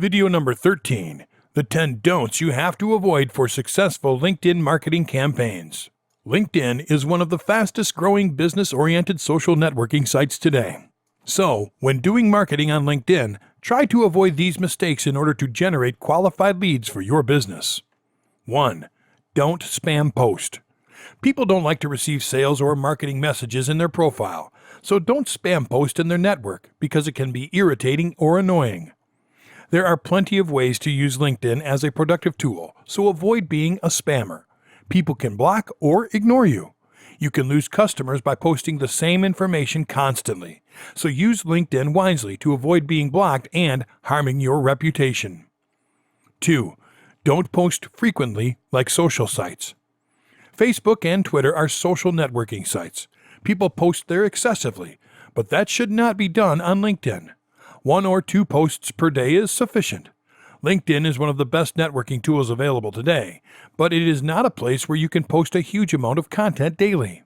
Video number 13, the 10 don'ts you have to avoid for successful LinkedIn marketing campaigns. LinkedIn is one of the fastest growing business-oriented social networking sites today. So, when doing marketing on LinkedIn, try to avoid these mistakes in order to generate qualified leads for your business. 1. Don't spam post. People don't like to receive sales or marketing messages in their profile, so don't spam post in their network because it can be irritating or annoying. There are plenty of ways to use LinkedIn as a productive tool, so avoid being a spammer. People can block or ignore you. You can lose customers by posting the same information constantly, so use LinkedIn wisely to avoid being blocked and harming your reputation. 2. Don't post frequently like social sites. Facebook and Twitter are social networking sites. People post there excessively, but that should not be done on LinkedIn. 1 or 2 posts per day is sufficient. LinkedIn is one of the best networking tools available today, but it is not a place where you can post a huge amount of content daily.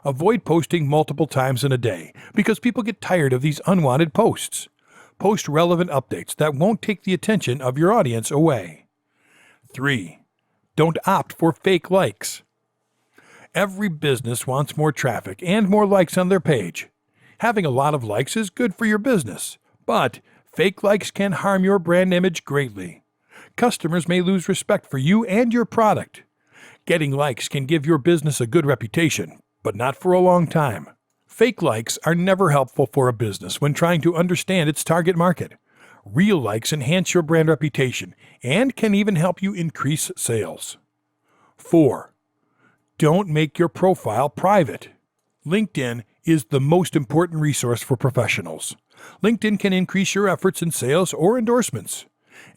Avoid posting multiple times in a day because people get tired of these unwanted posts. Post relevant updates that won't take the attention of your audience away. 3. Don't opt for fake likes. Every business wants more traffic and more likes on their page. Having a lot of likes is good for your business, but fake likes can harm your brand image greatly. Customers may lose respect for you and your product. Getting likes can give your business a good reputation, but not for a long time. Fake likes are never helpful for a business when trying to understand its target market. Real likes enhance your brand reputation and can even help you increase sales. 4. Don't make your profile private. LinkedIn is the most important resource for professionals. LinkedIn can increase your efforts in sales or endorsements.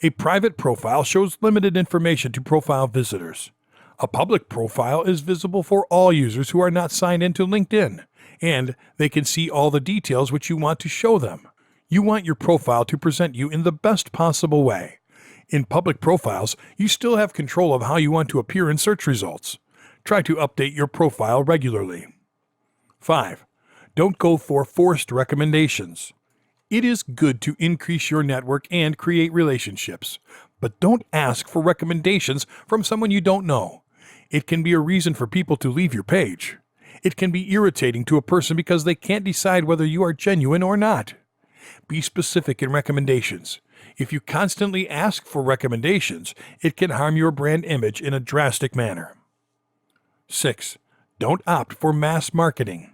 A private profile shows limited information to profile visitors. A public profile is visible for all users who are not signed into LinkedIn, and they can see all the details which you want to show them. You want your profile to present you in the best possible way. In public profiles, you still have control of how you want to appear in search results. Try to update your profile regularly. 5. Don't go for forced recommendations. It is good to increase your network and create relationships, but don't ask for recommendations from someone you don't know. It can be a reason for people to leave your page. It can be irritating to a person because they can't decide whether you are genuine or not. Be specific in recommendations. If you constantly ask for recommendations, it can harm your brand image in a drastic manner. 6. Don't opt for mass marketing.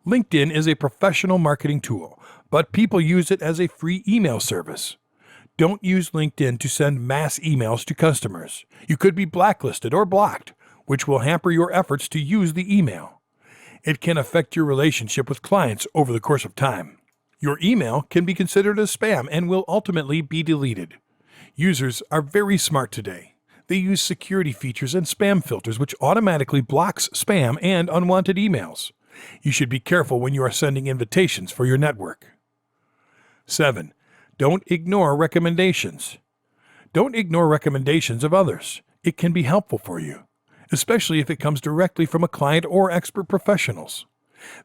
LinkedIn is a professional marketing tool, but people use it as a free email service. Don't use LinkedIn to send mass emails to customers. You could be blacklisted or blocked, which will hamper your efforts to use the email. It can affect your relationship with clients over the course of time. Your email can be considered as spam and will ultimately be deleted. Users are very smart today. They use security features and spam filters which automatically blocks spam and unwanted emails. You should be careful when you are sending invitations for your network. 7. Don't ignore recommendations. Don't ignore recommendations of others. It can be helpful for you, especially if it comes directly from a client or expert professionals.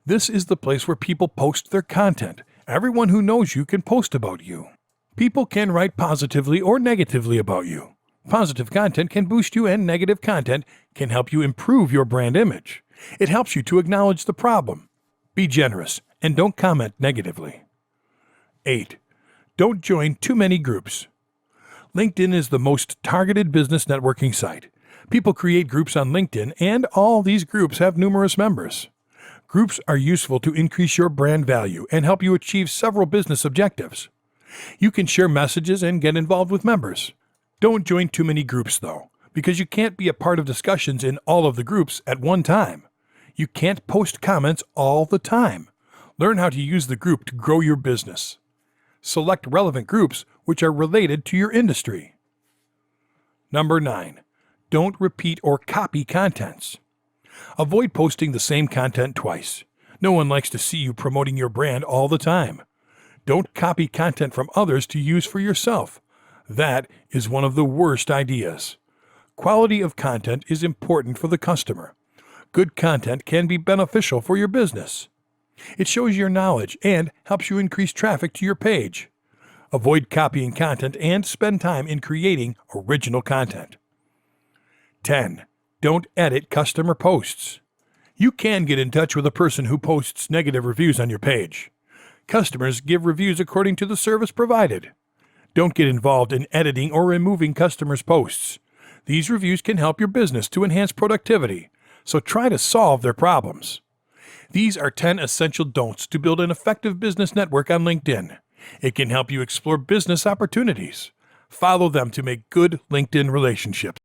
This is the place where people post their content. Everyone who knows you can post about you. People can write positively or negatively about you. Positive content can boost you and negative content can help you improve your brand image. It helps you to acknowledge the problem. Be generous and don't comment negatively. 8. Don't join too many groups. LinkedIn is the most targeted business networking site. People create groups on LinkedIn and all these groups have numerous members. Groups are useful to increase your brand value and help you achieve several business objectives. You can share messages and get involved with members. Don't join too many groups, though, because you can't be a part of discussions in all of the groups at one time. You can't post comments all the time. Learn how to use the group to grow your business. Select relevant groups which are related to your industry. Number 9. Don't repeat or copy contents. Avoid posting the same content twice. No one likes to see you promoting your brand all the time. Don't copy content from others to use for yourself. That is one of the worst ideas. Quality of content is important for the customer. Good content can be beneficial for your business. It shows your knowledge and helps you increase traffic to your page. Avoid copying content and spend time in creating original content. 10. Don't edit customer posts. You can get in touch with a person who posts negative reviews on your page. Customers give reviews according to the service provided. Don't get involved in editing or removing customers' posts. These reviews can help your business to enhance productivity, so try to solve their problems. These are 10 essential don'ts to build an effective business network on LinkedIn. It can help you explore business opportunities. Follow them to make good LinkedIn relationships.